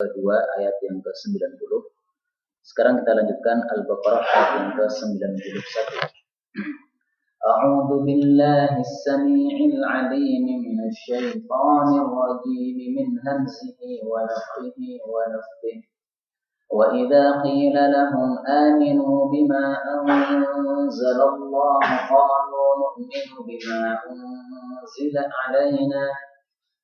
kedua ayat yang ke-90. Sekarang kita lanjutkan Al-Baqarah ayat yang ke-91. A'udzu billahi as-sami'il 'alim minasy syaithanir rajim min hamzihi wa nafthihi wa nafthihi. Wa idza qila lahum aminu bima anzalallahu qalu nu'minu bima unzila 'alaina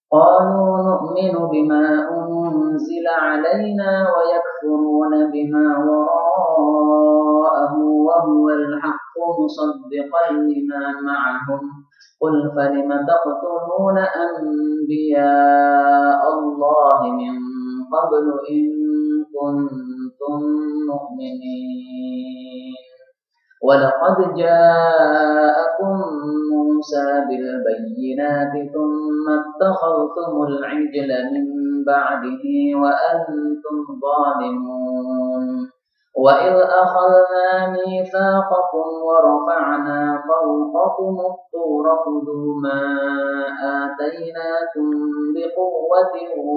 قالوا نؤمن بما أنزل علينا ويكفرون بما وراءه وهو الحق مصدقا لما معهم قل فلم تقتلون أنبياء الله من قبل إن كنتم مؤمنين ولقد جاءكم موسى بالبينات ثم اتخذتم العجل من بعده وأنتم ظالمون وإذ أخذنا ميثاقكم ورفعنا فوقكم الطور خذوا ما آتيناكم بقوة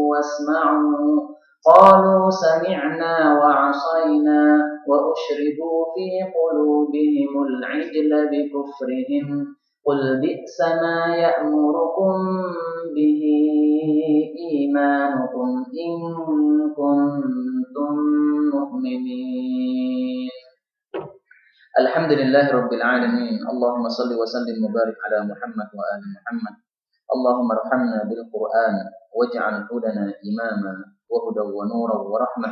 واسمعوا قالوا سمعنا وعصينا وأشربوا في قلوبهم العجل بكفرهم قل بئس ما يأمركم به إيمانكم إن كنتم مؤمنين. الحمد لله رب العالمين. اللهم صل وسلم وبارك على محمد وآل محمد. اللهم ارحمنا بالقرآن واجعل هدنا إماما وهدى ونورا ورحمة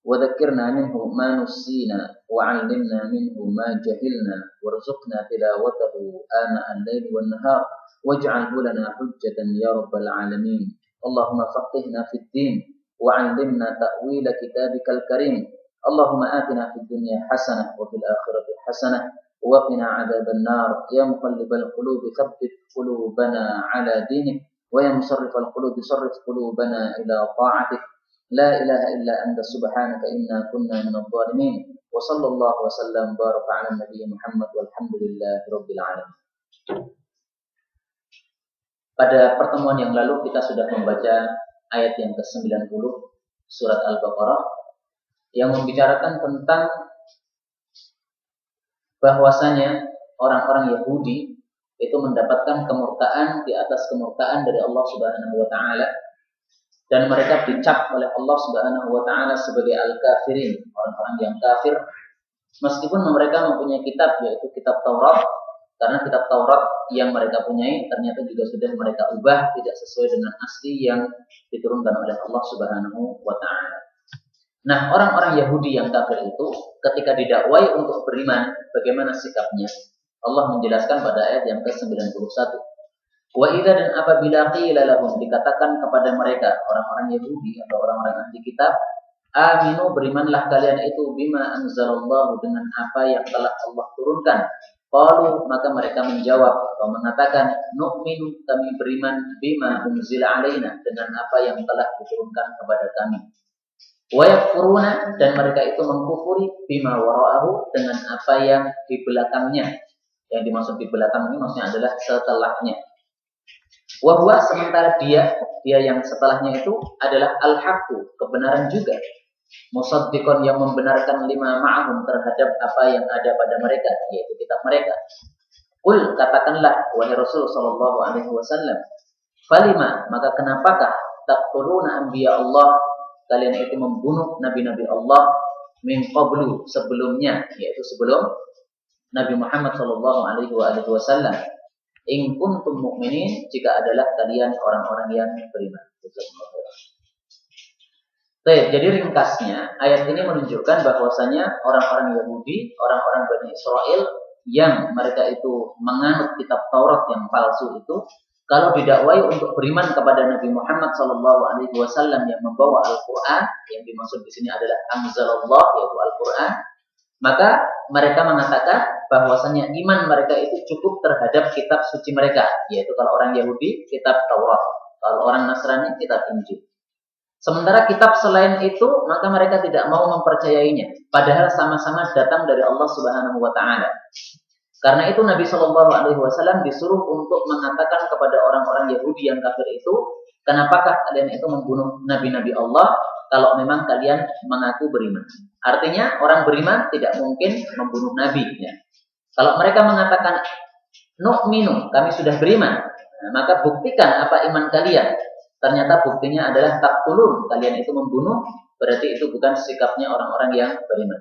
وذكرنا منه ما نسينا وعلمنا منه ما جهلنا وارزقنا تلاوته آناء الليل والنهار واجعله لنا حجة يا رب العالمين. اللهم فقهنا في الدين وعلمنا تأويل كتابك الكريم. اللهم آتنا في الدنيا حسنة وفي الآخرة حسنة وقنا عذاب النار. يا مقلب القلوب ثبت قلوبنا على دينك ويا مصرف القلوب صرف قلوبنا إلى طاعتك. لا إله إلا أنت سبحانك إنا كنا من الظالمين. وصلى الله وسلم وبارك على النبي محمد والحمد لله رب العالمين. Pada pertemuan yang lalu kita sudah membaca ayat yang ke-90 surat Al-Baqarah yang membicarakan tentang bahwasanya orang-orang Yahudi itu mendapatkan kemurkaan di atas kemurkaan dari Allah Subhanahu wa taala dan mereka dicap oleh Allah Subhanahu wa taala sebagai al-kafirin, orang-orang yang kafir meskipun mereka mempunyai kitab yaitu kitab Taurat, karena kitab Taurat yang mereka punyai ternyata juga sudah mereka ubah tidak sesuai dengan asli yang diturunkan oleh Allah Subhanahu wa taala. Nah, orang-orang Yahudi yang kafir itu ketika didakwai untuk beriman, bagaimana sikapnya? Allah menjelaskan pada ayat yang ke-91. Wa idza dan apabila qila lahum dikatakan kepada mereka orang-orang Yahudi atau orang-orang ahli kitab, aminu berimanlah kalian itu bima anzalallahu dengan apa yang telah Allah turunkan. Qalu maka mereka menjawab atau mengatakan nu'minu kami beriman bima unzila alaina dengan apa yang telah diturunkan kepada kami. Wa yakfuruna dan mereka itu mengkufuri bima wara'ahu dengan apa yang di belakangnya. Yang dimaksud di belakang ini maksudnya adalah setelahnya. Wa huwa sementara dia yang setelahnya itu adalah al-haqqu, kebenaran juga. Musaddiqon yang membenarkan lima ma'ahum terhadap apa yang ada pada mereka, yaitu kitab mereka. Qul katakanlah wahai Rasul sallallahu alaihi wasallam, falima maka kenapakah taqtuluna anbiya Allah, kalian itu membunuh nabi-nabi Allah min qablu sebelumnya, yaitu sebelum Nabi Muhammad sallallahu alaihi wasallam. In kuntum mu'minin jika adalah kalian orang-orang yang beriman. Baik, jadi ringkasnya ayat ini menunjukkan bahwasanya orang-orang Yahudi, orang-orang Bani Israel yang mereka itu menganut kitab Taurat yang palsu itu, kalau didakwai untuk beriman kepada Nabi Muhammad SAW yang membawa Al-Quran, yang dimaksud di sini adalah Anzalallah, yaitu Al-Quran, maka mereka mengatakan bahwasanya iman mereka itu cukup terhadap kitab suci mereka, yaitu kalau orang Yahudi kitab Taurat, kalau orang Nasrani kitab Injil. Sementara kitab selain itu, maka mereka tidak mau mempercayainya, padahal sama-sama datang dari Allah Subhanahu wa taala. Karena itu Nabi Shallallahu alaihi wasallam disuruh untuk mengatakan kepada orang-orang Yahudi yang kafir itu, kenapakah kalian itu membunuh nabi-nabi Allah kalau memang kalian mengaku beriman. Artinya orang beriman tidak mungkin membunuh nabi ya. Kalau mereka mengatakan nu'minu, kami sudah beriman, maka buktikan apa iman kalian. Ternyata buktinya adalah taqtulun, kalian itu membunuh, berarti itu bukan sikapnya orang-orang yang beriman.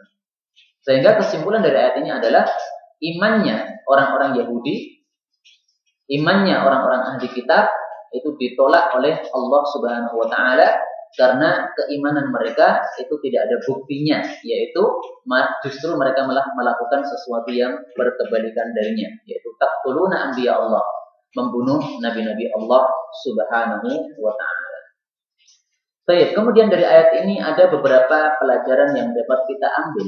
Sehingga kesimpulan dari ayat ini adalah imannya orang-orang Yahudi, imannya orang-orang ahli kitab itu ditolak oleh Allah Subhanahu wa taala karena keimanan mereka itu tidak ada buktinya, yaitu justru mereka malah melakukan sesuatu yang berkebalikan darinya, yaitu taqtuluna anbiya Allah, membunuh nabi-nabi Allah Subhanahu wa taala. Baik, kemudian dari ayat ini ada beberapa pelajaran yang dapat kita ambil.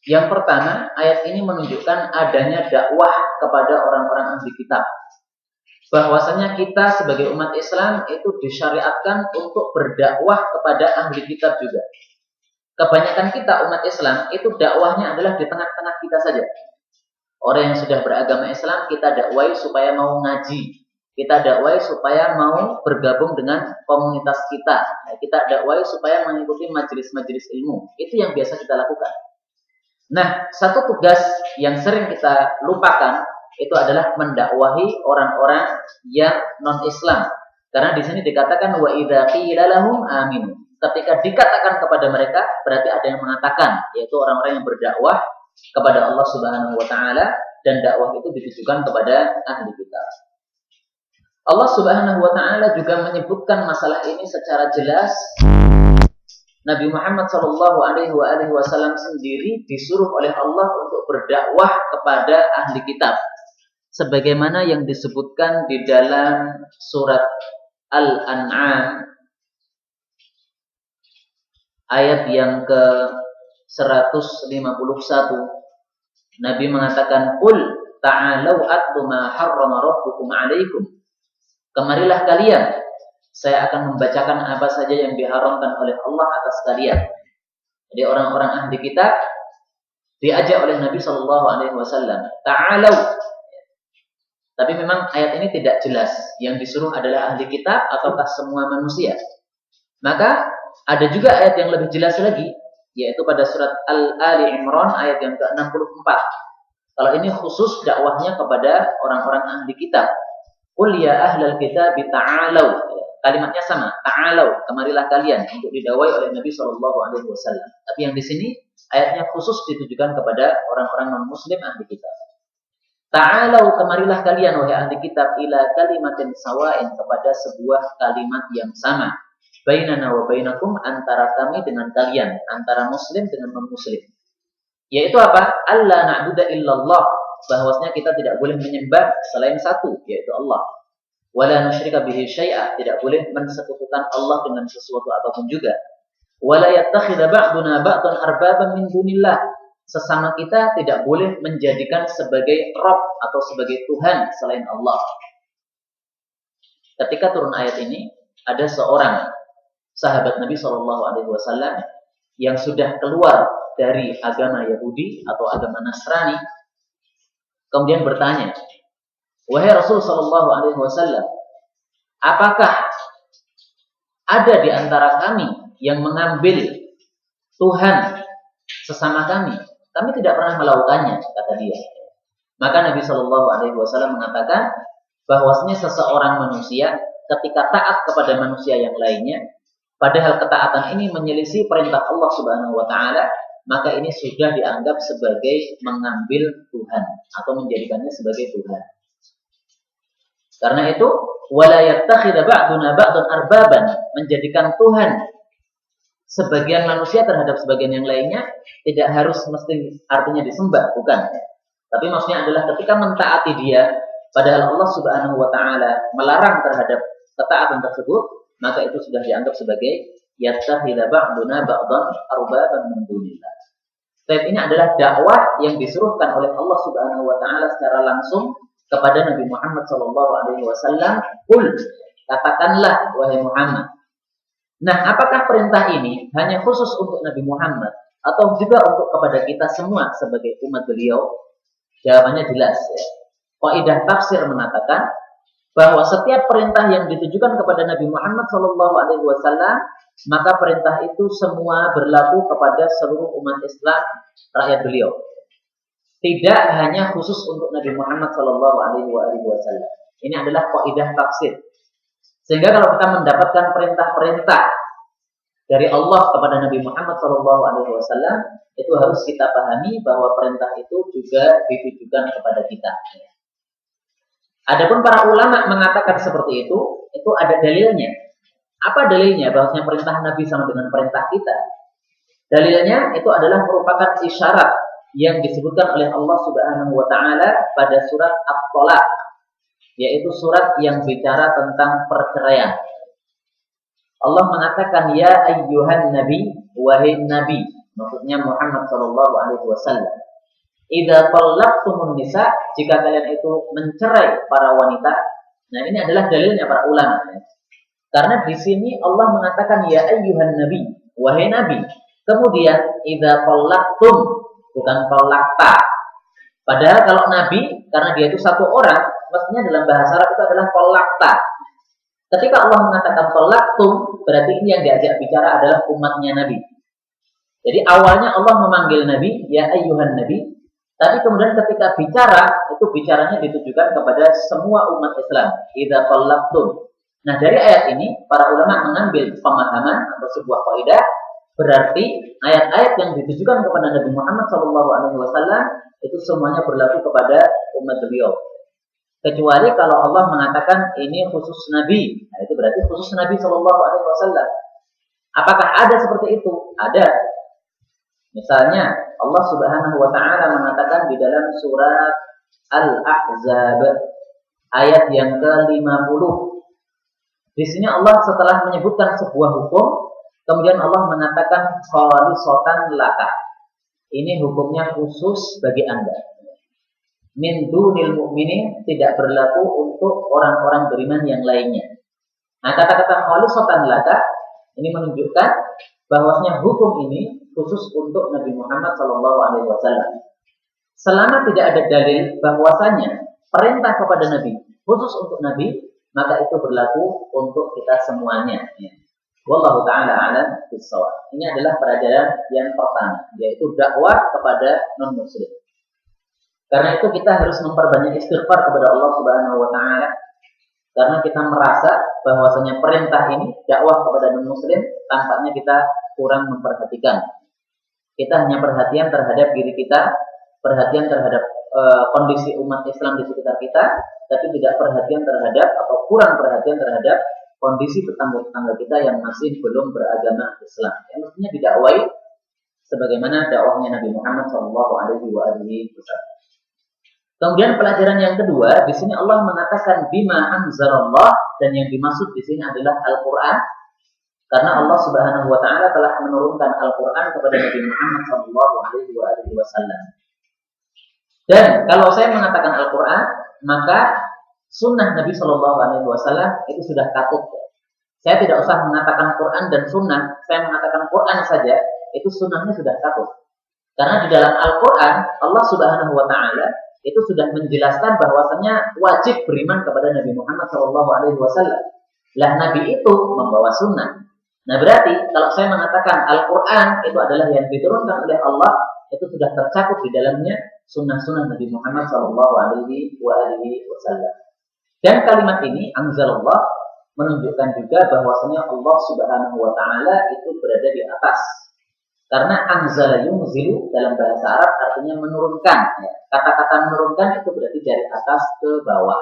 Yang pertama, ayat ini menunjukkan adanya dakwah kepada orang-orang ahli kitab. Bahwasanya kita sebagai umat Islam itu disyariatkan untuk berdakwah kepada ahli kitab juga. Kebanyakan kita umat Islam itu dakwahnya adalah di tengah-tengah kita saja. Orang yang sudah beragama Islam kita dakwai supaya mau ngaji. Kita dakwai supaya mau bergabung dengan komunitas kita. Kita dakwai supaya mengikuti majelis-majelis ilmu. Itu yang biasa kita lakukan. Nah, satu tugas yang sering kita lupakan itu adalah mendakwahi orang-orang yang non-Islam. Karena di sini dikatakan wa idza qila lahum aminu. Ketika dikatakan kepada mereka, berarti ada yang mengatakan, yaitu orang-orang yang berdakwah kepada Allah Subhanahu wa taala, dan dakwah itu ditujukan kepada ahli kitab. Allah Subhanahu wa taala juga menyebutkan masalah ini secara jelas. Nabi Muhammad SAW sendiri disuruh oleh Allah untuk berdakwah kepada ahli kitab, sebagaimana yang disebutkan di dalam surat Al-An'am ayat yang ke-151. Nabi mengatakan, "Qul ta'alau atlu ma harrama rabbukum 'alaikum." Kemarilah kalian, saya akan membacakan apa saja yang diharamkan oleh Allah atas kalian. Jadi orang-orang ahli kitab diajak oleh Nabi SAW, ta'alau. Tapi memang ayat ini tidak jelas yang disuruh adalah ahli kitab ataukah semua manusia. Maka ada juga ayat yang lebih jelas lagi, yaitu pada surat Al-Ali Imran ayat yang ke-64. Kalau ini khusus dakwahnya kepada orang-orang ahli kitab. Qul ya ahlal kitab ta'alau. Kalimatnya sama, ta'alau, kemarilah kalian, untuk didakwai oleh Nabi SAW. Tapi yang di sini ayatnya khusus ditujukan kepada orang-orang non-muslim ahli kitab. Ta'alau, kemarilah kalian wahai ahli kitab, ila kalimatin sawain, kepada sebuah kalimat yang sama. Bainana wa bainakum, antara kami dengan kalian, antara muslim dengan non-muslim. Yaitu apa? Alla na'budu illallah, bahwasanya kita tidak boleh menyembah selain satu, yaitu Allah. Wala nusyrika bihi syai'a, tidak boleh mensekutukan Allah dengan sesuatu apapun juga. Wala yattakhidha ba'duna ba'dan arbaban min dunillah, sesama kita tidak boleh menjadikan sebagai Rabb atau sebagai Tuhan selain Allah. Ketika turun ayat ini, ada seorang sahabat Nabi SAW yang sudah keluar dari agama Yahudi atau agama Nasrani, kemudian bertanya, wahai Rasul SAW, apakah ada di antara kami yang mengambil Tuhan sesama kami? Kami tidak pernah melakukannya, kata dia. Maka Nabi SAW mengatakan bahwasanya seseorang manusia ketika taat kepada manusia yang lainnya, padahal ketaatan ini menyelisih perintah Allah Subhanahu wa taala, maka ini sudah dianggap sebagai mengambil Tuhan atau menjadikannya sebagai Tuhan. Karena itu, wala yattakhidha ba'duna ba'dan arbaban, menjadikan Tuhan sebagian manusia terhadap sebagian yang lainnya tidak harus mesti artinya disembah, bukan. Tapi maksudnya adalah ketika mentaati dia, padahal Allah Subhanahu wa taala melarang terhadap ketaatan tersebut, maka itu sudah dianggap sebagai yattakhidha ba'duna ba'dan arbaban min dunillah. Ini adalah dakwah yang disuruhkan oleh Allah Subhanahu wa taala secara langsung kepada Nabi Muhammad SAW. Qul, katakanlah wahai Muhammad. Nah, apakah perintah ini hanya khusus untuk Nabi Muhammad atau juga untuk kepada kita semua sebagai umat beliau? Jawabannya jelas. Kaidah tafsir mengatakan bahwa setiap perintah yang ditujukan kepada Nabi Muhammad SAW, maka perintah itu semua berlaku kepada seluruh umat Islam, rakyat beliau. Tidak hanya khusus untuk Nabi Muhammad SAW. Ini adalah kaidah tafsir. Sehingga kalau kita mendapatkan perintah-perintah dari Allah kepada Nabi Muhammad SAW, itu harus kita pahami bahwa perintah itu juga ditujukan kepada kita. Adapun para ulama mengatakan seperti itu ada dalilnya. Apa dalilnya bahwasanya perintah Nabi sama dengan perintah kita? Dalilnya itu adalah merupakan isyarat yang disebutkan oleh Allah Subhanahu wa taala pada surat At-Thalaq, yaitu surat yang bicara tentang perceraian. Allah mengatakan ya ayyuhan nabi, wahai nabi, maksudnya Muhammad sallallahu alaihi wasallam. Idza talaqtumun nisa, jika kalian itu mencerai para wanita. Nah, ini adalah dalilnya para ulama. Karena di sini Allah mengatakan ya ayyuhan nabi, wahai nabi. Kemudian idza talaqtum, bukan talaqta. Padahal kalau nabi, karena dia itu satu orang, mestinya dalam bahasa Arab itu adalah talaqta. Ketika Allah mengatakan talaqtum, berarti ini yang diajak bicara adalah umatnya nabi. Jadi awalnya Allah memanggil nabi ya ayyuhan nabi. Tapi kemudian ketika bicara, itu bicaranya ditujukan kepada semua umat Islam. Idza talaqtum. Nah, dari ayat ini para ulama mengambil pemahaman atau sebuah kaidah, berarti ayat-ayat yang ditujukan kepada Nabi Muhammad SAW itu semuanya berlaku kepada umat beliau. Kecuali kalau Allah mengatakan ini khusus Nabi, nah itu berarti khusus Nabi SAW. Apakah ada seperti itu? Ada. Misalnya Allah Subhanahu wa taala mengatakan di dalam surat Al-Ahzab ayat yang ke-50. Di sini Allah setelah menyebutkan sebuah hukum, kemudian Allah mengatakan khalisatan laka. Ini hukumnya khusus bagi Anda. Min dunil mu'minin, tidak berlaku untuk orang-orang beriman yang lainnya. Nah, kata-kata khalisatan laka ini menunjukkan bahwasanya hukum ini khusus untuk Nabi Muhammad SAW. Selama tidak ada dalil bahwasanya perintah kepada Nabi khusus untuk Nabi, maka itu berlaku untuk kita semuanya. Wallahu ta'ala a'lam bishawab. Ini adalah pelajaran yang pertama, yaitu dakwah kepada non-muslim. Karena itu kita harus memperbanyak istighfar kepada Allah Subhanahu wa taala. Karena kita merasa bahwasanya perintah ini dakwah kepada non-muslim tampaknya kita kurang memperhatikan. Kita hanya perhatian terhadap diri kita, perhatian terhadap kondisi umat Islam di sekitar kita, tapi tidak perhatian terhadap atau kurang perhatian terhadap kondisi tetangga-tetangga kita yang masih belum beragama Islam. Yang mestinya didakwai sebagaimana dakwahnya Nabi Muhammad SAW. Kemudian pelajaran yang kedua, di sini Allah mengatakan bima anzalallah, dan yang dimaksud di sini adalah Al-Qur'an. Karena Allah Subhanahu wa taala telah menurunkan Al-Qur'an kepada Nabi Muhammad SAW. Dan kalau saya mengatakan Al-Qur'an, maka sunnah Nabi SAW itu sudah katut. Saya tidak usah mengatakan Quran dan sunnah, saya mengatakan Quran saja, itu sunnahnya sudah katut. Karena di dalam Al-Qur'an Allah Subhanahu wa taala itu sudah menjelaskan bahwasanya wajib beriman kepada Nabi Muhammad SAW. Lah Nabi itu membawa sunnah. Nah berarti kalau saya mengatakan Al-Quran itu adalah yang diturunkan oleh Allah, itu sudah tercakup di dalamnya sunnah-sunnah Nabi Muhammad SAW. Dan kalimat ini anzalallah menunjukkan juga bahwasanya Allah Subhanahu wa taala itu berada di atas. Karena anzala yunzilu dalam bahasa Arab artinya menurunkan. Kata-kata menurunkan itu berarti dari atas ke bawah.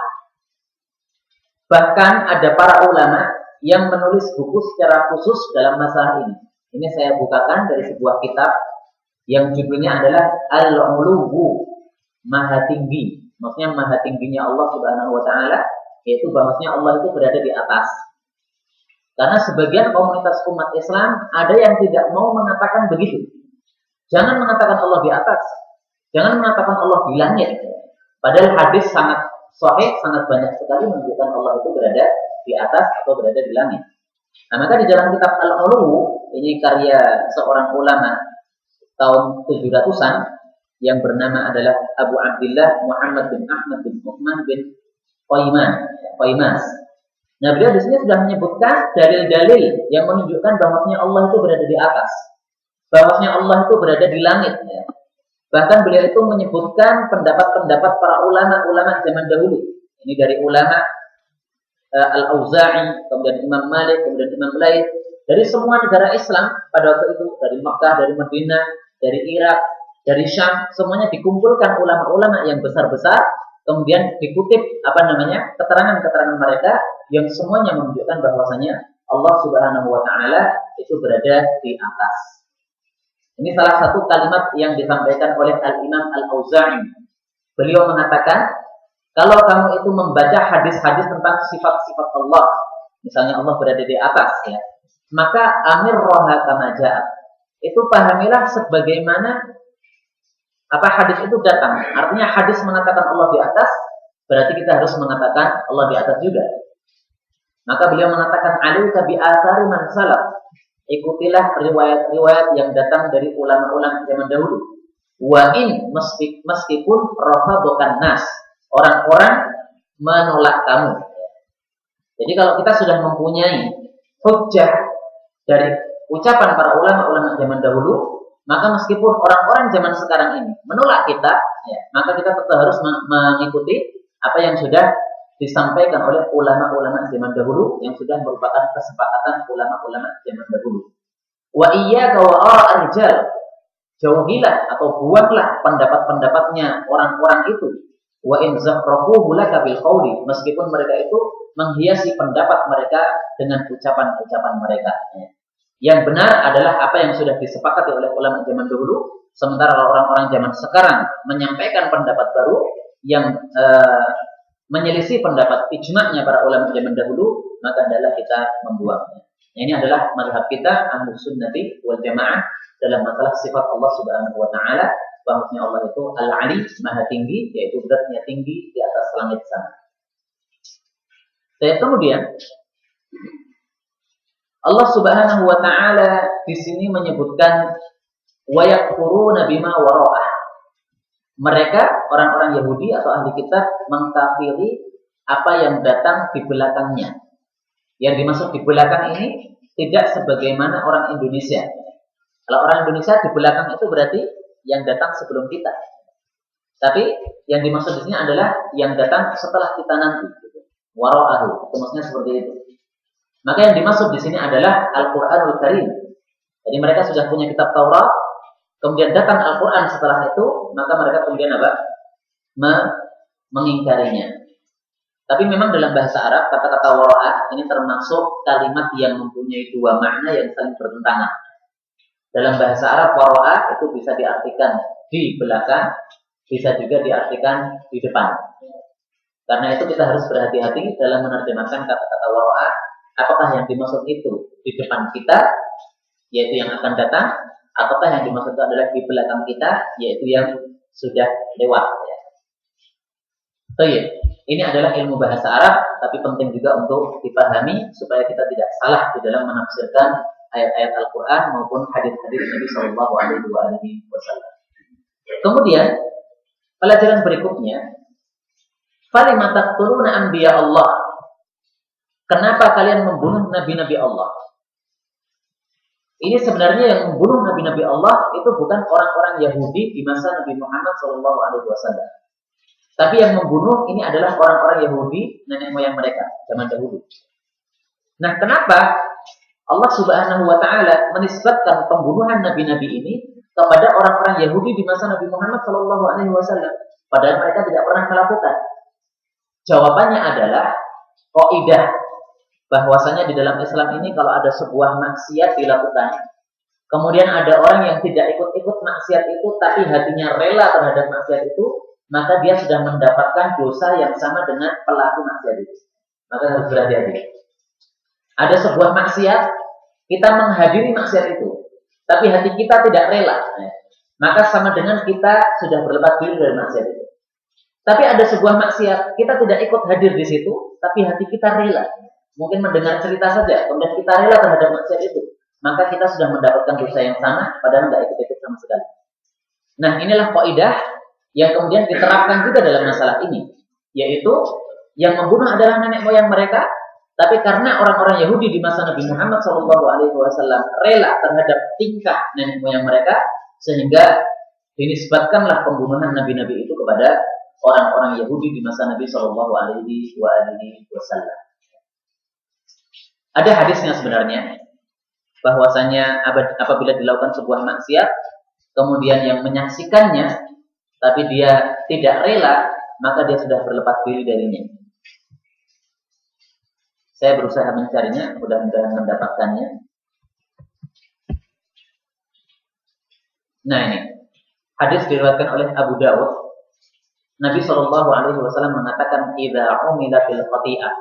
Bahkan ada para ulama yang menulis buku secara khusus dalam masalah ini. Ini saya bukakan dari sebuah kitab yang judulnya adalah Al-Uluwu, Maha Tinggi. Maksudnya Maha Tingginya Allah Subhanahu wa taala, yaitu bahwasanya Allah itu berada di atas. Karena sebagian komunitas umat Islam ada yang tidak mau mengatakan begitu. Jangan mengatakan Allah di atas. Jangan mengatakan Allah di langit. Padahal hadis sangat sahih, sangat banyak sekali menunjukkan Allah itu berada di atas atau berada di langit. Nah, maka di dalam kitab Al-Uluwu, ini karya seorang ulama tahun 700-an yang bernama adalah Abu Abdillah Muhammad bin Ahmad bin Uthman bin Qaimas. Nah, beliau di sini sudah menyebutkan dalil-dalil yang menunjukkan bahwasanya Allah itu berada di atas, bahwasanya Allah itu berada di langit. Ya. Bahkan beliau itu menyebutkan pendapat-pendapat para ulama-ulama zaman dahulu. Ini dari ulama Al-Auza'i, kemudian Imam Malik, kemudian Imam Laits, dari semua negara Islam pada waktu itu, dari Makkah, dari Madinah, dari Irak, dari Syam, semuanya dikumpulkan ulama-ulama yang besar-besar, kemudian dikutip keterangan-keterangan mereka yang semuanya menunjukkan bahwasanya Allah Subhanahu wa taala itu berada di atas. Ini salah satu kalimat yang disampaikan oleh Al-Imam Al-Auza'i. Beliau mengatakan, kalau kamu itu membaca hadis-hadis tentang sifat-sifat Allah, misalnya Allah berada di atas, ya, maka amir roha kama ja'at. Itu pahamilah sebagaimana hadis itu datang. Artinya hadis mengatakan Allah di atas, berarti kita harus mengatakan Allah di atas juga. Maka beliau mengatakan, alaika bi athari man salaf. Ikutilah riwayat-riwayat yang datang dari ulama-ulama zaman dahulu. Wa in meskipun rafadokan nas, orang-orang menolak kamu. Jadi kalau kita sudah mempunyai hujjah dari ucapan para ulama-ulama zaman dahulu, maka meskipun orang-orang zaman sekarang ini menolak kita, ya, maka kita tetap harus mengikuti apa yang sudah disampaikan oleh ulama-ulama zaman dahulu yang sudah merupakan kesepakatan ulama-ulama zaman dahulu. Wa iyyaka wa ar-rijal. Jauhilah atau buanglah pendapat-pendapatnya orang-orang itu. Wa in zahrafuhu laka bil qawli, meskipun mereka itu menghiasi pendapat mereka dengan ucapan-ucapan mereka. Yang benar adalah apa yang sudah disepakati oleh ulama zaman dahulu, sementara orang-orang zaman sekarang menyampaikan pendapat baru yang menyelisih pendapat ijma'nya para ulama zaman dahulu, maka adalah kita membuangnya. Ini adalah mazhab kita Ahlus Sunnati wal Jamaah dalam masalah sifat Allah Subhanahu wa taala, bahwasanya Allah itu Al-Ali, Maha tinggi, yaitu zatnya tinggi di atas langit sana. Dan kemudian Allah Subhanahu wa taala di sini menyebutkan wa yakfuruna bima wara'ah. Mereka orang-orang Yahudi atau ahli kitab mengkafiri apa yang datang di belakangnya. Yang dimaksud di belakang ini tidak sebagaimana orang Indonesia. Kalau orang Indonesia di belakang itu berarti yang datang sebelum kita. Tapi yang dimaksud di sini adalah yang datang setelah kita nanti. Wara'ahu, itu maksudnya seperti itu. Maka yang dimaksud di sini adalah Al-Qur'anul Karim. Jadi mereka sudah punya kitab Taurat, kemudian datang Al-Quran setelah itu, maka mereka kemudian mengingkarinya. Tapi memang dalam bahasa Arab, kata-kata wara'ah ini termasuk kalimat yang mempunyai dua makna yang saling bertentangan. Dalam bahasa Arab, wara'ah itu bisa diartikan di belakang, bisa juga diartikan di depan. Karena itu kita harus berhati-hati dalam menerjemahkan kata-kata wara'ah. Apakah yang dimaksud itu di depan kita, yaitu yang akan datang, ataukah yang dimaksud itu adalah di belakang kita, yaitu yang sudah lewat. Ini adalah ilmu bahasa Arab, tapi penting juga untuk dipahami supaya kita tidak salah di dalam menafsirkan ayat-ayat Al-Quran maupun hadis-hadis Nabi Shallallahu Alaihi Wasallam. Kemudian pelajaran berikutnya, falima taqtuluna anbiya Allah. Kenapa kalian membunuh nabi-nabi Allah? Ini sebenarnya yang membunuh nabi-nabi Allah itu bukan orang-orang Yahudi di masa Nabi Muhammad SAW. Tapi yang membunuh ini adalah orang-orang Yahudi, nenek moyang mereka zaman dahulu. Nah, kenapa Allah Subhanahu wa taala menisbatkan pembunuhan nabi-nabi ini kepada orang-orang Yahudi di masa Nabi Muhammad SAW, padahal mereka tidak pernah melakukan? Jawabannya adalah kaidah bahwasanya di dalam Islam ini kalau ada sebuah maksiat dilakukan, kemudian ada orang yang tidak ikut-ikut maksiat itu tapi hatinya rela terhadap maksiat itu, maka dia sudah mendapatkan dosa yang sama dengan pelaku maksiat itu. Maka harus berhati-hati. Ada sebuah maksiat, kita menghadiri maksiat itu, tapi hati kita tidak rela, maka sama dengan kita sudah berlepas diri dari maksiat itu. Tapi ada sebuah maksiat, kita tidak ikut hadir di situ, tapi hati kita rela. Mungkin mendengar cerita saja, kemudian kita rela terhadap maksiat itu, maka kita sudah mendapatkan dosa yang sama, padahal tidak ikut-ikut sama sekali. Nah, inilah kaidah yang kemudian diterapkan juga dalam masalah ini, yaitu yang membunuh adalah nenek moyang mereka, tapi karena orang-orang Yahudi di masa Nabi Muhammad SAW rela terhadap tingkah nenek moyang mereka, sehingga dinisbatkanlah pembunuhan nabi-nabi itu kepada orang-orang Yahudi di masa Nabi SAW. Ada hadisnya sebenarnya, bahwasanya apabila dilakukan sebuah maksiat, kemudian yang menyaksikannya, tapi dia tidak rela, maka dia sudah berlepas diri darinya. Saya berusaha mencarinya, mudah-mudahan mendapatkannya. Nah ini, hadis diriwayatkan oleh Abu Dawud. Nabi SAW mengatakan, "Idza umilatil khati'ah,"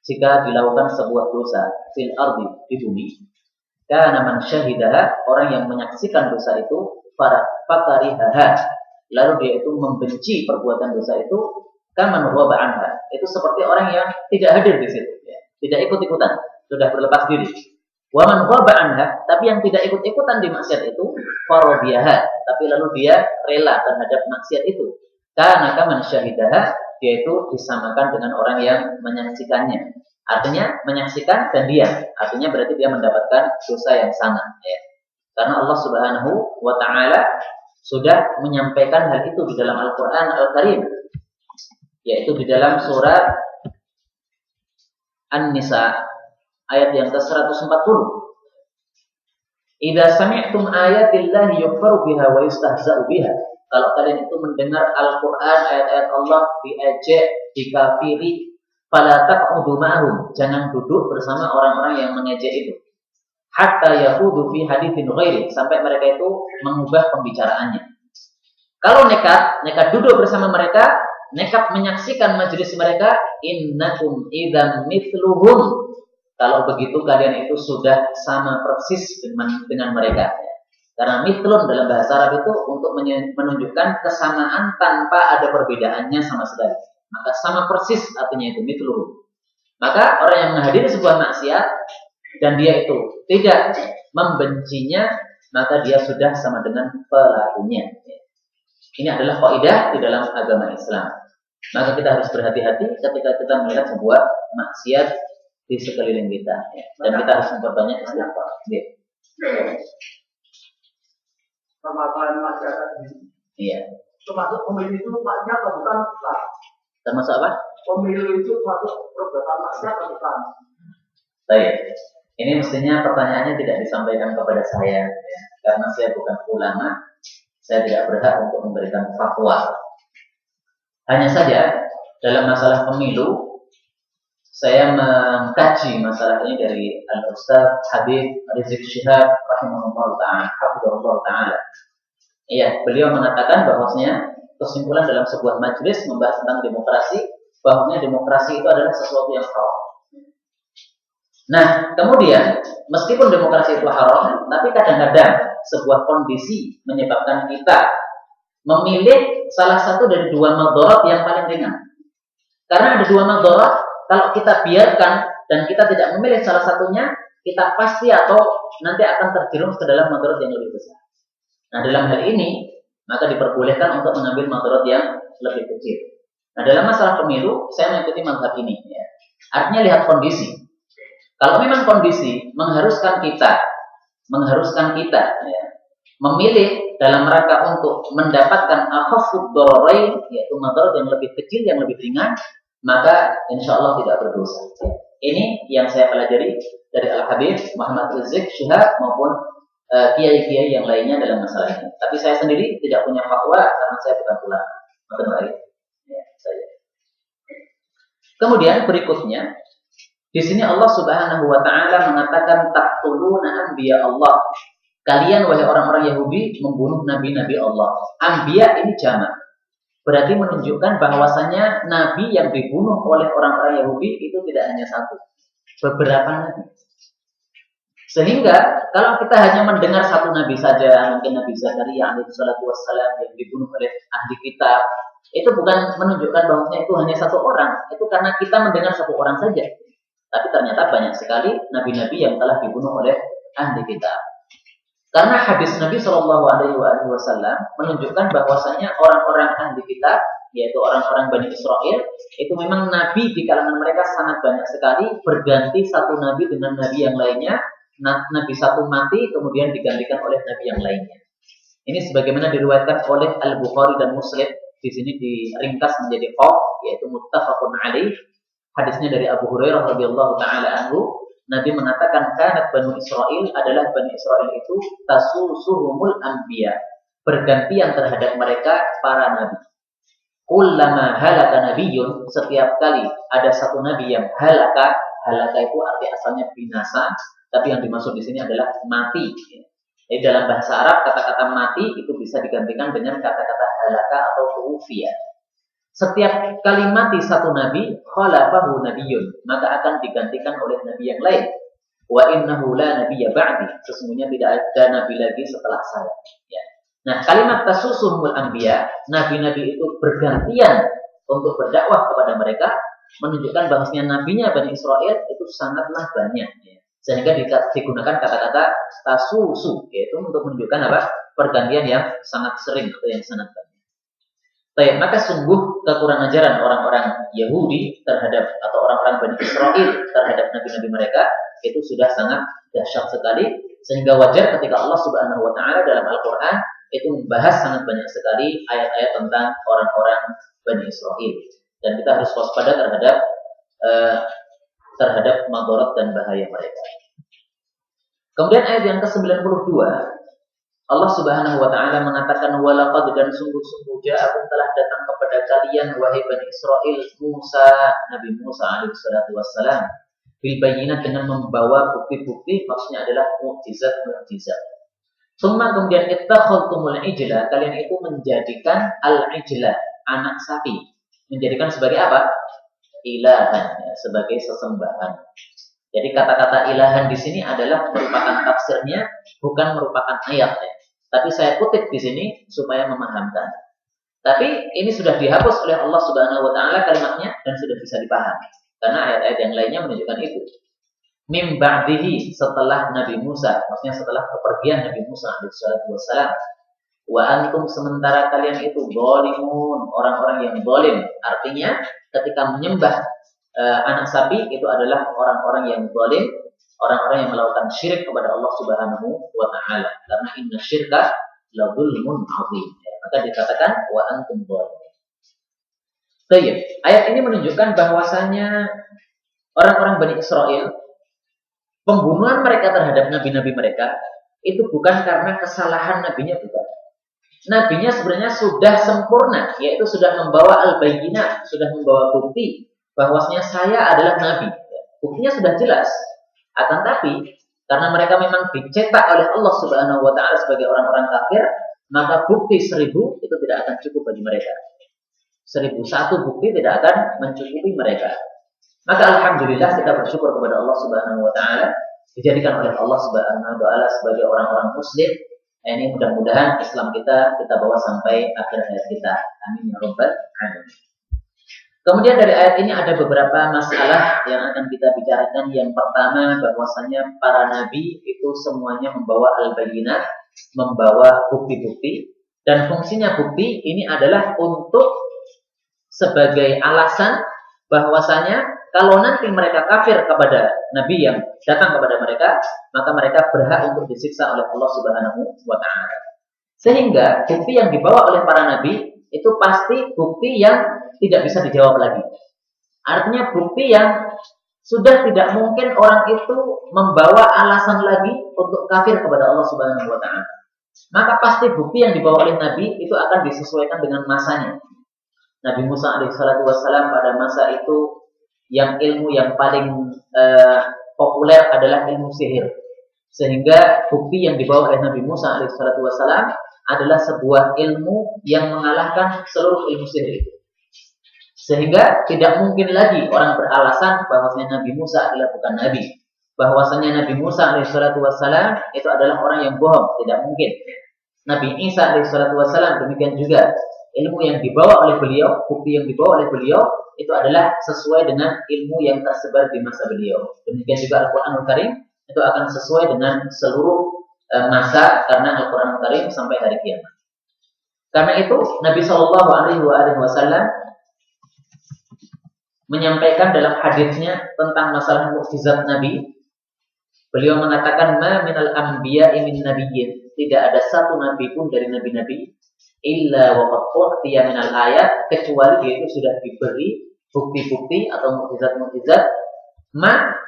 jika dilakukan sebuah dosa fil ardi, di bumi, kana man syahidaha, orang yang menyaksikan dosa itu, fakarihaha, lalu dia itu membenci perbuatan dosa itu, kaman ghaba anha, itu seperti orang yang tidak hadir di situ, ya. Tidak ikut-ikutan, sudah berlepas diri. Wa man ghaba anha, tapi yang tidak ikut-ikutan di maksiat itu, faradiyaha, tapi lalu dia rela terhadap maksiat itu, kana kaman syahidaha, dia itu disamakan dengan orang yang menyaksikannya. Artinya menyaksikan dan diam, artinya berarti dia mendapatkan dosa yang sama, ya. Karena Allah Subhanahu wa Ta'ala sudah menyampaikan hal itu di dalam Al-Quran Al-Karim, yaitu di dalam surat An-Nisa ayat yang ke-140. "Idza sami'tum ayatillahi yukfaru biha wa yustahza'u biha." Kalau kalian itu mendengar Al-Quran, ayat-ayat Allah diejek, dikafiri, fala taq'udu ma'hum, jangan duduk bersama orang-orang yang mengejek itu. Hatta yaqudu fi haditsin ghairi, sampai mereka itu mengubah pembicaraannya. Kalau nekat duduk bersama mereka, nekat menyaksikan majelis mereka, innakum idzan mithluhum. Kalau begitu kalian itu sudah sama persis dengan mereka. Karena mithlun dalam bahasa Arab itu untuk menunjukkan kesamaan tanpa ada perbedaannya sama sekali. Maka sama persis artinya itu mithluhum. Maka orang yang menghadiri sebuah maksiat dan dia itu tidak membencinya, maka dia sudah sama dengan pelakunya. Ini adalah kaidah di dalam agama Islam. Maka kita harus berhati-hati ketika kita melihat sebuah maksiat di sekeliling kita, dan kita harus memperbanyak istighfar. Permasalahan masyarakat ini. Iya. Termasuk pemilu itu maknya atau bukan? Termasuk apa? Pemilu itu termasuk perbuatan maksiat atau bukan? Baik. Ini mestinya pertanyaannya tidak disampaikan kepada saya, ya, karena saya bukan ulama. Saya tidak berhak untuk memberikan fatwa. Hanya saja dalam masalah pemilu, saya mengkaji masalah ini dari Al-Ustaz Habib Rizik Syihab rahimahullah ta'ala. Iya, beliau mengatakan bahwasanya kesimpulan dalam sebuah majelis membahas tentang demokrasi, bahwasanya demokrasi itu adalah sesuatu yang haram. Nah, kemudian meskipun demokrasi itu haram, tapi kadang-kadang sebuah kondisi menyebabkan kita memilih salah satu dari dua madharat yang paling ringan. Karena ada dua madharat, kalau kita biarkan dan kita tidak memilih salah satunya, kita pasti atau nanti akan terjerumus ke dalam madharat yang lebih besar. Nah, dalam hal ini, maka diperbolehkan untuk mengambil madharat yang lebih kecil. Nah, dalam masalah pemilu, saya mengikuti mazhab ini. Ya. Artinya lihat kondisi. Kalau memang kondisi mengharuskan kita ya, memilih dalam rangka untuk mendapatkan akhafud dararain, yaitu madarat yang lebih kecil, yang lebih ringan, maka insya Allah tidak berdosa. Ya. Ini yang saya pelajari dari Al-Habib Muhammad Rizik Syihab maupun kiai-kiai yang lainnya dalam masalah ini. Tapi saya sendiri tidak punya fatwa karena saya bukan ulama. Maksud baik. Ya, saya. Kemudian berikutnya, di sini Allah Subhanahu wa Ta'ala mengatakan taqtuluna anbiya Allah. Kalian wahai orang-orang Yahudi membunuh nabi-nabi Allah. Anbiya ini jamak. Berarti menunjukkan bahwasanya nabi yang dibunuh oleh orang-orang Yahudi itu tidak hanya satu, beberapa nabi. Sehingga kalau kita hanya mendengar satu nabi saja, mungkin Nabi Zakaria alaihi salatu wassalam yang dibunuh oleh ahli kitab, itu bukan menunjukkan bahwasanya itu hanya satu orang. Itu karena kita mendengar satu orang saja. Tapi ternyata banyak sekali nabi-nabi yang telah dibunuh oleh ahli kitab. Karena hadis Nabi Shallallahu Alaihi Wasallam menunjukkan bahwasanya orang-orang ahli kitab yaitu orang-orang Bani Israel, itu memang nabi di kalangan mereka sangat banyak sekali, berganti satu nabi dengan nabi yang lainnya. Nabi satu mati kemudian digantikan oleh nabi yang lainnya. Ini sebagaimana diriwayatkan oleh Al-Bukhari dan Muslim. Di sini diringkas menjadi yaitu muttafaqun alaih. Hadisnya dari Abu Hurairah radhiyallahu taala anhu, Nabi mengatakan kanat Bani Israel adalah Bani Israel itu tasusuhumul anbiya, bergantian terhadap mereka para nabi. Kullama halaka nabiyyun, setiap kali ada satu nabi yang halaka itu arti asalnya binasa, tapi yang dimaksud di sini adalah mati. Jadi dalam bahasa Arab kata-kata mati itu bisa digantikan dengan kata-kata halaka atau tuwfiya. Setiap kali mati satu nabi, khalafahu nabiyyun, maka akan digantikan oleh nabi yang lain. Wa innahu la nabiyya ba'di, sesungguhnya tidak ada nabi lagi setelah saya. Ya. Nah, kalimat tasusuhumul anbiya, nabi-nabi itu bergantian untuk berdakwah kepada mereka, menunjukkan bahwasanya nabinya Bani Israel itu sangatlah banyak. Ya. Sehingga digunakan kata-kata tasusu, yaitu untuk menunjukkan apa? Pergantian yang sangat sering atau yang sangat banyak. Baik, maka sungguh kekurangan ajaran orang-orang Yahudi terhadap atau orang-orang Bani Israel terhadap nabi-nabi mereka itu sudah sangat dahsyat sekali, sehingga wajar ketika Allah Subhanahu wa taala dalam Al-Qur'an itu membahas sangat banyak sekali ayat-ayat tentang orang-orang Bani Israel, dan kita harus waspada terhadap madharat dan bahaya mereka. Kemudian ayat yang ke-92, Allah Subhanahu wa taala mengatakan walaqad, dan sungguh-sungguh ja'akum telah datang kepada kalian wahai Bani Israel Nabi Musa alaihi salatu wassalam bil bayyinat, dengan membawa bukti-bukti, maksudnya adalah mukjizat. Kemudian ittakhadhtumul ijla, kalian itu menjadikan al-ijla, anak sapi, menjadikan sebagai apa? Ilahan, ya, sebagai sesembahan. Jadi kata-kata ilahan di sini adalah merupakan tafsirnya, bukan merupakan ayat, ya. Tapi saya kutip di sini supaya memahamkan. Tapi ini sudah dihapus oleh Allah Subhanahu wa taala kalimatnya dan sudah bisa dipahami. Karena ayat-ayat yang lainnya menunjukkan itu. Mim ba'dihi, setelah Nabi Musa, maksudnya setelah kepergian Nabi Musa alaihi salatu wassalam. Wa antum, sementara kalian itu zalimun, orang-orang yang zalim. Artinya ketika menyembah anak sapi itu adalah orang-orang yang zalim, orang-orang yang melakukan syirik kepada Allah Subhanahu wa taala. Karena inna syirka la dzulmun 'adzim. Maka dikatakan wa antum zalimun. Baik, ayat ini menunjukkan bahwasanya orang-orang Bani Israel, pembunuhan mereka terhadap nabi-nabi mereka itu bukan karena kesalahan nabinya, bukan. Nabinya sebenarnya sudah sempurna, yaitu sudah membawa al-bayyinah, sudah membawa bukti bahwasanya saya adalah nabi. Buktinya sudah jelas. Akan tapi karena mereka memang dicetak oleh Allah Subhanahu wa taala sebagai orang-orang kafir, maka bukti 1000 itu tidak akan cukup bagi mereka. 1001 bukti tidak akan mencukupi mereka. Maka alhamdulillah kita bersyukur kepada Allah Subhanahu wa taala, dijadikan oleh Allah Subhanahu wa taala sebagai orang-orang muslim. Ini mudah-mudahan Islam kita bawa sampai akhir hayat kita. Amin ya rabbal alamin. Kemudian dari ayat ini ada beberapa masalah yang akan kita bicarakan. Yang pertama, bahwasanya para nabi itu semuanya membawa al-bayyinah, membawa bukti-bukti, dan fungsinya bukti ini adalah untuk sebagai alasan bahwasanya kalau nanti mereka kafir kepada nabi yang datang kepada mereka, maka mereka berhak untuk disiksa oleh Allah Subhanahu wa taala. Sehingga bukti yang dibawa oleh para nabi itu pasti bukti yang tidak bisa dijawab lagi. Artinya bukti yang sudah tidak mungkin orang itu membawa alasan lagi untuk kafir kepada Allah Subhanahu wa taala. Maka pasti bukti yang dibawa oleh nabi itu akan disesuaikan dengan masanya. Nabi Musa alaihissalatu wassalam pada masa itu yang ilmu yang paling populer adalah ilmu sihir. Sehingga bukti yang dibawa oleh Nabi Musa alaihissalatu wassalam adalah sebuah ilmu yang mengalahkan seluruh ilmu sihir itu. Sehingga tidak mungkin lagi orang beralasan bahwasanya Nabi Musa adalah bukan nabi. Bahwasanya Nabi Musa alaihissalatu wassalam itu adalah orang yang bohong, tidak mungkin. Nabi Isa alaihissalatu wassalam demikian juga. Ilmu yang dibawa oleh beliau, bukti yang dibawa oleh beliau itu adalah sesuai dengan ilmu yang tersebar di masa beliau. Demikian juga Al-Qur'anul Karim itu akan sesuai dengan seluruh masa, karena Al-Qur'anul Karim sampai hari kiamat. Karena itu Nabi Shallallahu Alaihi Wasallam menyampaikan dalam hadisnya tentang masalah mukjizat Nabi. Beliau mengatakan, "Ma minal anbiya'i min nabiyyin." Tidak ada satu nabi pun dari nabi-nabi illa wa qad u'tiya minal ayat, kecuali dia itu sudah diberi bukti-bukti atau mukjizat-mukjizat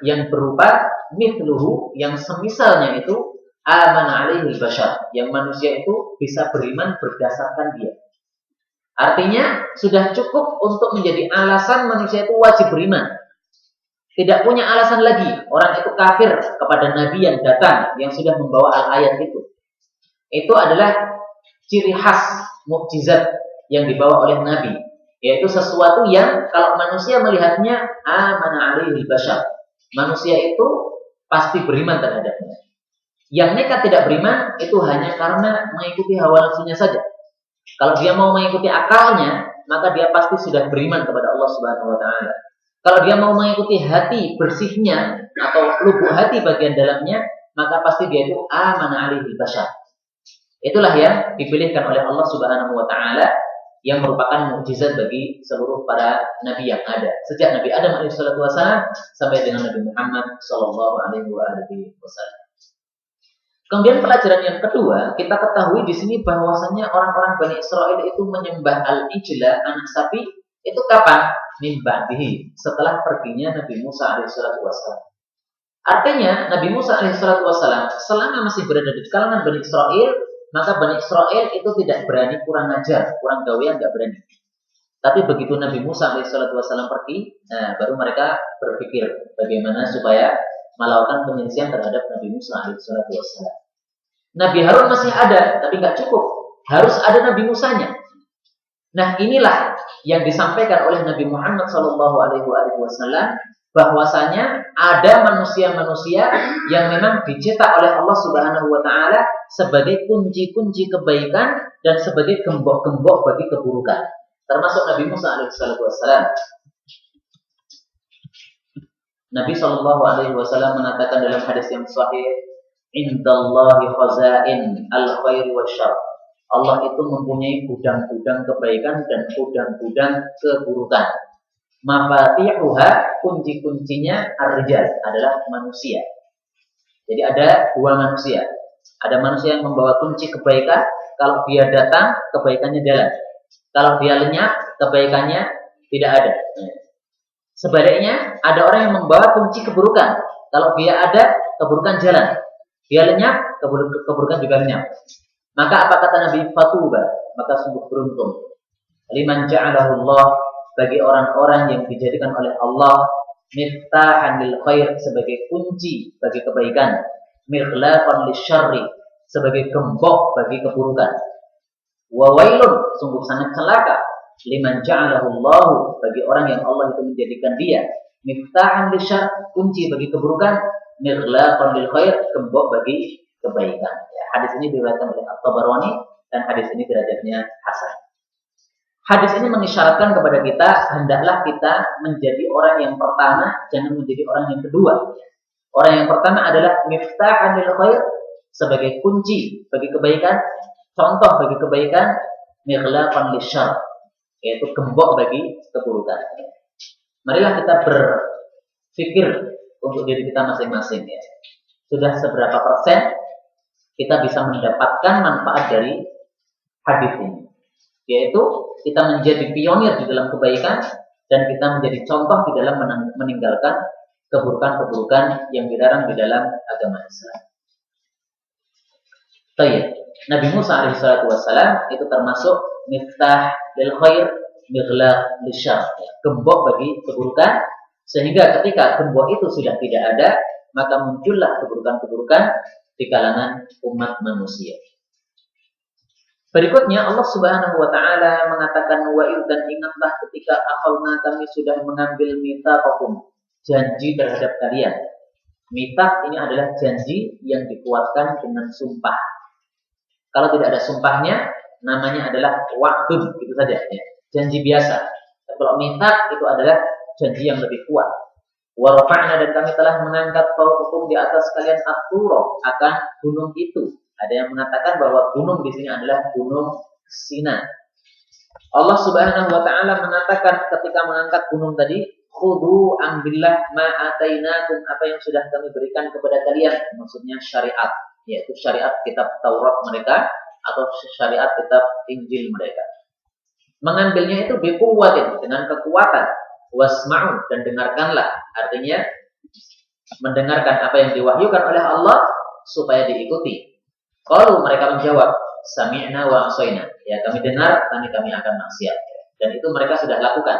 yang berupa mithluhu, yang semisalnya itu amana alaihi bashar, yang manusia itu bisa beriman berdasarkan dia. Artinya sudah cukup untuk menjadi alasan manusia itu wajib beriman. Tidak punya alasan lagi orang itu kafir kepada nabi yang datang yang sudah membawa al-ayat itu. Itu adalah ciri khas mukjizat yang dibawa oleh nabi, yaitu sesuatu yang kalau manusia melihatnya amana alaihi bashar, manusia itu pasti beriman terhadapnya. Yang nekat tidak beriman itu hanya karena mengikuti hawa nafsunya saja. Kalau dia mau mengikuti akalnya, maka dia pasti sudah beriman kepada Allah Subhanahu wa taala. Kalau dia mau mengikuti hati bersihnya atau lubuk hati bagian dalamnya, maka pasti dia itu amana alaihi bashar. Itulah yang dipilihkan oleh Allah Subhanahu wa taala yang merupakan mukjizat bagi seluruh para nabi yang ada. Sejak Nabi Adam alaihissalatu wassalam sampai dengan Nabi Muhammad sallallahu alaihi wasallam. Kemudian pelajaran yang kedua, kita ketahui di sini bahwasanya orang-orang Bani Israel itu menyembah al-ijla, anak sapi, itu kapan? Min ba'dihi, setelah perginya Nabi Musa alaihissalatu wassalam. Artinya Nabi Musa alaihissalatu wassalam selama masih berada di kalangan Bani Israel, maka Bani Israel itu tidak berani kurang ajar, kurang gawean, enggak berani. Tapi begitu Nabi Musa alaihissalatu wassalam pergi, baru mereka berpikir bagaimana supaya melakukan penyelesaian terhadap Nabi Musa alaihissalatu wassalam. Nabi Harun masih ada, tapi nggak cukup. Harus ada Nabi Musanya. Nah, inilah yang disampaikan oleh Nabi Muhammad SAW, bahwasanya ada manusia-manusia yang memang dicetak oleh Allah Subhanahu Wa Taala sebagai kunci-kunci kebaikan dan sebagai gembok-gembok bagi keburukan. Termasuk Nabi Musa alaihissalam. Nabi SAW mengatakan dalam hadis yang sahih, Indallahi khazain al-khairi wasyarr. Allah itu mempunyai gudang-gudang kebaikan dan gudang-gudang keburukan. Mafatihuha, kunci-kuncinya ar-rijal, adalah manusia. Jadi ada dua manusia. Ada manusia yang membawa kunci kebaikan, kalau dia datang kebaikannya jalan. Kalau dia lenyap kebaikannya tidak ada. Sebaliknya ada orang yang membawa kunci keburukan. Kalau dia ada keburukan jalan. Dia lenyap, keburukan juga lenyap. Maka apa kata Nabi? Fatuba, maka sungguh beruntung. Liman ja'alahu Allah, bagi orang-orang yang dijadikan oleh Allah miftahan lil khair, sebagai kunci bagi kebaikan, mirlaqan lisyarri, sebagai gembok bagi keburukan. Wa wailun, sungguh sangat celaka, liman ja'alahu Allah, bagi orang yang Allah itu menjadikan dia miftahan lisyarr, kunci bagi keburukan, mirlaqan lil khair, gembok bagi kebaikan. Ya, hadis ini diriwayatkan oleh At-Tabarani dan hadis ini derajatnya hasan. Hadis ini mengisyaratkan kepada kita hendaklah kita menjadi orang yang pertama, jangan menjadi orang yang kedua. Orang yang pertama adalah miftahan lil khair, sebagai kunci bagi kebaikan, contoh bagi kebaikan, mirlaqan lisyarr, yaitu gembok bagi keburukan. Marilah kita berpikir untuk diri kita masing-masing, ya. Sudah seberapa persen kita bisa mendapatkan manfaat dari hadis ini? Yaitu kita menjadi pionir di dalam kebaikan dan kita menjadi contoh di dalam meninggalkan keburukan-keburukan yang dilarang di dalam agama Islam. Baik, Nabi Musa alaihissalam itu termasuk miftah lil khair, mirlaq lisyarr, gembok bagi keburukan, sehingga ketika gembok itu sudah tidak ada, maka muncullah keburukan-keburukan di kalangan umat manusia. Berikutnya Allah Subhanahu wa taala mengatakan, wa dan ingatlah ketika akhadna, kami sudah mengambil mitsaqakum, janji terhadap kalian. Mitsaq ini adalah janji yang dikuatkan dengan sumpah. Kalau tidak ada sumpahnya, namanya adalah wa'dun, gitu saja, ya. Janji biasa. Kalau mitsaq itu adalah janji yang lebih kuat. Wa rafa'na, dan kami telah mengangkat fawqakum, di atas kalian at-tura, akan gunung itu. Ada yang mengatakan bahwa gunung di sini adalah gunung Sina. Allah Subhanahu wa taala mengatakan ketika mengangkat gunung tadi, "Khudhu ambillah ma atainakum," apa yang sudah kami berikan kepada kalian, maksudnya syariat, yaitu syariat kitab Taurat mereka atau syariat kitab Injil mereka. Mengambilnya itu biquwwatin, dengan kekuatan, wasma'u, dan dengarkanlah, artinya mendengarkan apa yang diwahyukan oleh Allah supaya diikuti. Qalu, mereka menjawab, sami'na wa asaina, ya kami dengar, kami akan maksiat. Dan itu mereka sudah lakukan,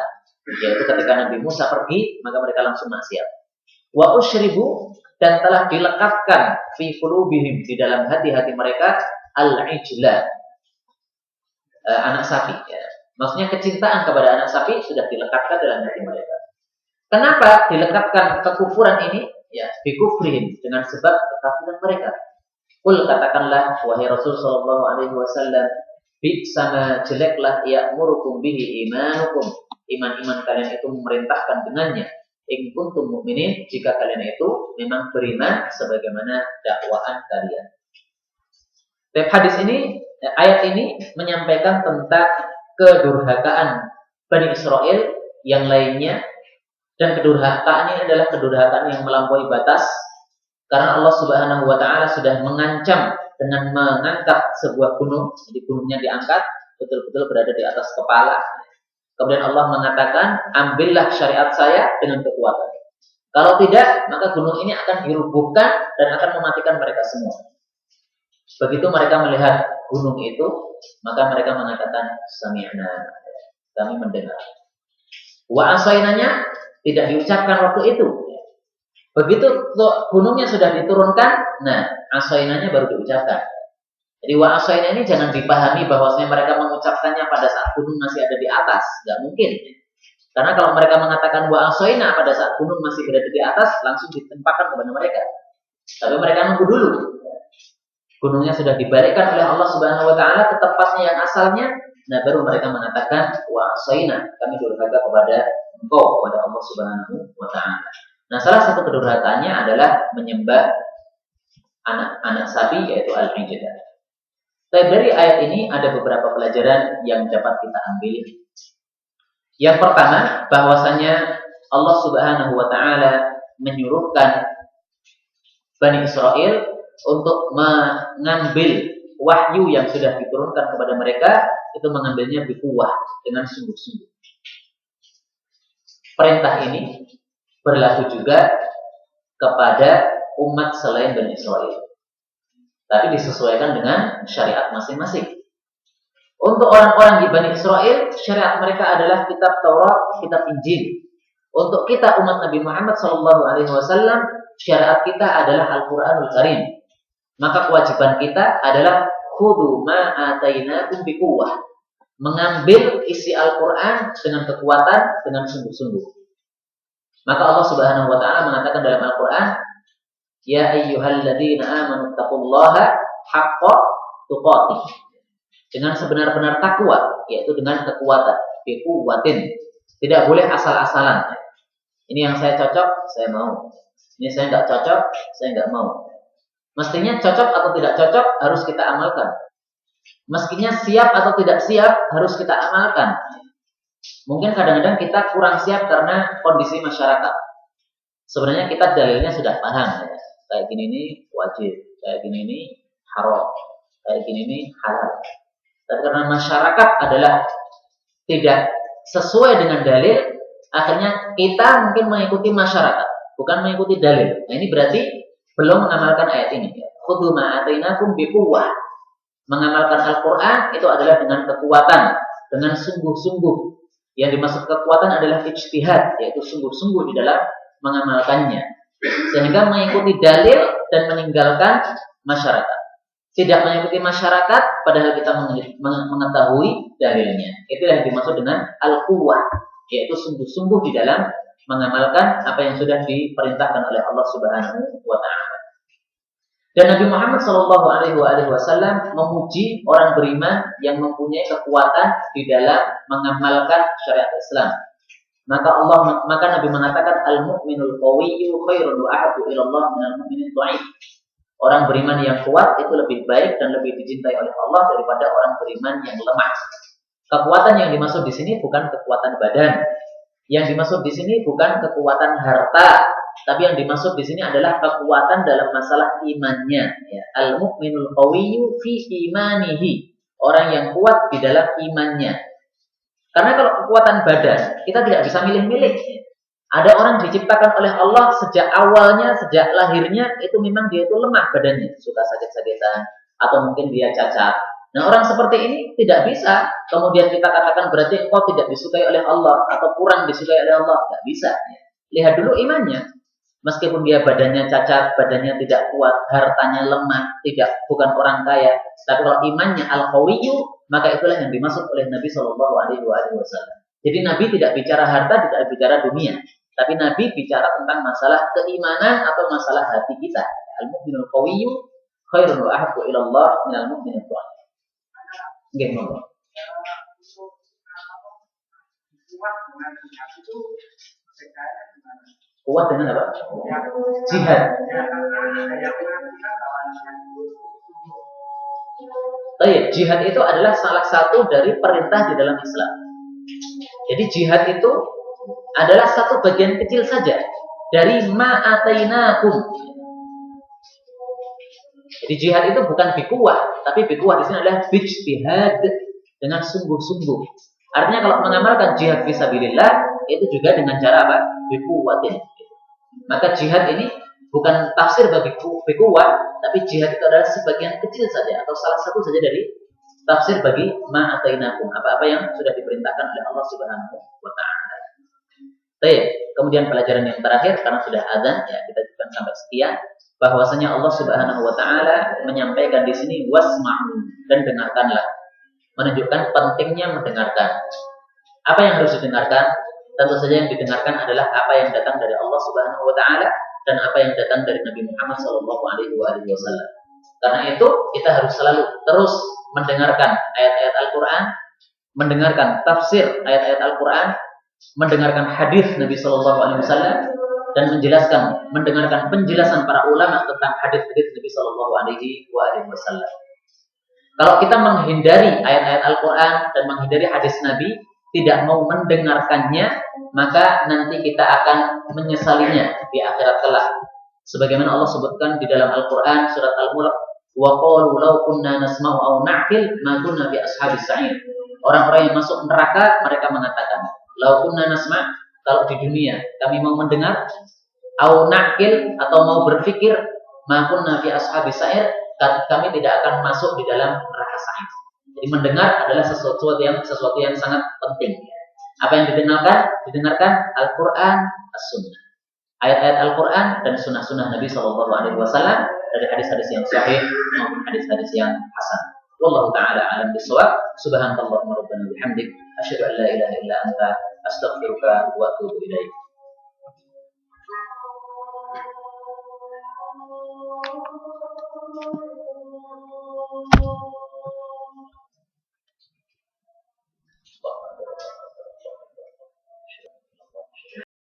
yaitu ketika Nabi Musa pergi, maka mereka langsung maksiat. Wa usyribu, dan telah dilekatkan fi qulubihim, di dalam hati-hati mereka, al-ijla, anak sapi, ya. Maksudnya kecintaan kepada anak sapi sudah dilekatkan dalam hati mereka. Kenapa dilekatkan kekufuran ini? Ya, bikufrihim, dengan sebab kekafiran mereka. Qul, katakanlah wahai Rasul sallallahu alaihi wasallam, bi sama jeleklah ya'murukum bihi imanukum, iman kalian itu memerintahkan dengannya. In kuntum mu'minin, jika kalian itu memang beriman sebagaimana dakwaan kalian. Hadis ini, ayat ini menyampaikan tentang kedurhakaan Bani Israel yang lainnya, dan kedurhakaan ini adalah kedurhakaan yang melampaui batas, karena Allah Subhanahu wa taala sudah mengancam dengan mengangkat sebuah gunung. Jadi gunungnya diangkat betul-betul berada di atas kepala. Kemudian Allah mengatakan, ambillah syariat saya dengan kekuatan. Kalau tidak, maka gunung ini akan dirubuhkan dan akan mematikan mereka semua. Begitu mereka melihat gunung itu, maka mereka mengatakan sami'na, kami mendengar. Wa asainanya tidak diucapkan waktu itu. Begitu gunungnya sudah diturunkan, nah asainanya baru diucapkan. Jadi wa asaina ini jangan dipahami bahwasanya mereka mengucapkannya pada saat gunung masih ada di atas, nggak mungkin. Karena kalau mereka mengatakan wa asaina pada saat gunung masih berada di atas, langsung ditempatkan kepada mereka. Tapi mereka nunggu dulu. Gunungnya sudah dibalikkan oleh Allah Subhanahu wa taala ke tempatnya yang asalnya, nah baru mereka mengatakan wa asaina, kami durhaka kepada engkau, kepada Allah Subhanahu wa taala. Nah, salah satu kedurhakaannya adalah menyembah anak sapi, yaitu al-ijlah. Tapi dari ayat ini ada beberapa pelajaran yang dapat kita ambil. Yang pertama, bahwasanya Allah Subhanahu wa taala menyuruhkan Bani Israel untuk mengambil wahyu yang sudah diturunkan kepada mereka, itu mengambilnya biquwah, dengan sungguh-sungguh. Perintah ini berlaku juga kepada umat selain Bani Israel, tapi disesuaikan dengan syariat masing-masing. Untuk orang-orang di Bani Israel, syariat mereka adalah kitab Taurat, kitab Injil. Untuk kita umat Nabi Muhammad SAW, syariat kita adalah Al-Quranul Karim. Maka kewajiban kita adalah khudhu ma atainakum biquwwah, mengambil isi Al-Quran dengan kekuatan, dengan sungguh-sungguh. Maka Allah Subhanahu wa taala mengatakan dalam Al-Quran, ya ayyuhalladzina amanu taqullaha haqqa tuqatih, dengan sebenar-benar takwa, yaitu dengan kekuatan, biquwwatin. Tidak boleh asal-asalan. Ini yang saya cocok, saya mau. Ini saya nggak cocok, saya nggak mau. Mestinya cocok atau tidak cocok harus kita amalkan. Meskinya siap atau tidak siap harus kita amalkan. Mungkin kadang-kadang kita kurang siap karena kondisi masyarakat. Sebenarnya kita dalilnya sudah paham, ya. Kayak gini ini wajib, kayak gini ini haram, kayak gini ini halal. Dan karena masyarakat adalah tidak sesuai dengan dalil, akhirnya kita mungkin mengikuti masyarakat, bukan mengikuti dalil. Nah, ini berarti belum mengamalkan ayat ini. Khudhu ma atainakum biquwwah. Mengamalkan Al-Quran itu adalah dengan kekuatan, dengan sungguh-sungguh. Yang dimaksud kekuatan adalah ijtihad, yaitu sungguh-sungguh di dalam mengamalkannya. Sehingga mengikuti dalil dan meninggalkan masyarakat. Tidak mengikuti masyarakat padahal kita mengetahui dalilnya. Itulah yang dimaksud dengan al-quwwah, yaitu sungguh-sungguh di dalam mengamalkan apa yang sudah diperintahkan oleh Allah Subhanahu wa taala. Dan Nabi Muhammad SAW memuji orang beriman yang mempunyai kekuatan di dalam mengamalkan syariat Islam. Maka Nabi mengatakan al-mu'minul qawiyyu khairun wa ahabbu ila Allah minal mu'minil dha'if. Orang beriman yang kuat itu lebih baik dan lebih dicintai oleh Allah daripada orang beriman yang lemah. Kekuatan yang dimaksud di sini bukan kekuatan badan. Yang dimaksud di sini bukan kekuatan harta, tapi yang dimaksud di sini adalah kekuatan dalam masalah imannya. Ya. Al-mu'minul qawiyyu fi imanihi. Orang yang kuat di dalam imannya. Karena kalau kekuatan badan, kita tidak bisa milih-milih. Ada orang diciptakan oleh Allah sejak awalnya, sejak lahirnya, itu memang dia itu lemah badannya. Suka sakit-sakitan, atau mungkin dia cacat. Nah, orang seperti ini tidak bisa kemudian kita katakan berarti engkau tidak disukai oleh Allah atau kurang disukai oleh Allah. Tidak bisa. Lihat dulu imannya. Meskipun dia badannya cacat, badannya tidak kuat, hartanya lemah, bukan orang kaya, tapi kalau imannya al-qawiyyu, maka itulah yang dimaksud oleh Nabi Shallallahu Alaihi Wasallam. Jadi Nabi tidak bicara harta, tidak bicara dunia, tapi Nabi bicara tentang masalah keimanan atau masalah hati kita. Al-mu'minul qawiyyu khairun wa ahabbu ila Allah minal mu'minil dha'if. Nggih, monggo. Kuat dengan apa? Jihad. Baik, jihad itu adalah salah satu dari perintah di dalam Islam. Jadi jihad itu adalah satu bagian kecil saja dari ma'atainakum. Jadi jihad itu bukan bikuwah, tapi bikuwah di sini adalah bijtihad, dengan sungguh-sungguh. Artinya kalau mengamalkan jihad fisabilillah itu juga dengan cara apa? Bikuwatin. Maka jihad ini bukan tafsir bagi bikuwah, tapi jihad itu adalah sebagian kecil saja atau salah satu saja dari tafsir bagi ma'atainakum, apa-apa yang sudah diperintahkan oleh Allah Subhanahu wa taala. Baik, kemudian pelajaran yang terakhir karena sudah azan ya, kita juga sampai sekian, bahwasanya Allah Subhanahu wa taala menyampaikan di sini wasma'u, dan dengarkanlah. Menunjukkan pentingnya mendengarkan. Apa yang harus didengarkan? Tentu saja yang didengarkan adalah apa yang datang dari Allah Subhanahu wa taala dan apa yang datang dari Nabi Muhammad sallallahu alaihi wasallam. Karena itu kita harus selalu terus mendengarkan ayat-ayat Al-Qur'an, mendengarkan tafsir ayat-ayat Al-Qur'an, mendengarkan hadis Nabi sallallahu alaihi wasallam dan mendengarkan penjelasan para ulama tentang hadis-hadis Nabi sallallahu alaihi wasallam. Kalau kita menghindari ayat-ayat Al-Qur'an dan menghindari hadis Nabi, tidak mau mendengarkannya, maka nanti kita akan menyesalinya di akhirat kelak. Sebagaimana Allah sebutkan di dalam Al-Qur'an surat Al-Mulk, wa qalu law kunna nasma'u aw na'qil ma kunna bi ashabis sa'ir. Orang-orang yang masuk neraka mereka mengatakan, law kunna nasma', kalau di dunia kami mau mendengar, aw na'qil, atau mau berpikir, ma kunna bi ashabis sa'ir, kami tidak akan masuk di dalam neraka sa'ir. Jadi mendengar adalah sesuatu yang sangat penting. Apa yang didengarkan Al-Qur'an, As-Sunnah. Ayat-ayat Al-Qur'an dan sunnah-sunnah Nabi sallallahu alaihi wasallam dari hadis-hadis yang sahih maupun hadis-hadis yang hasan. Wallahu taala a'lam bissawab. Subhanakallahumma rabbana bihamdik asyhadu an la ilaha illa anta astaghfiruka wa atubu ilaik. Thank you.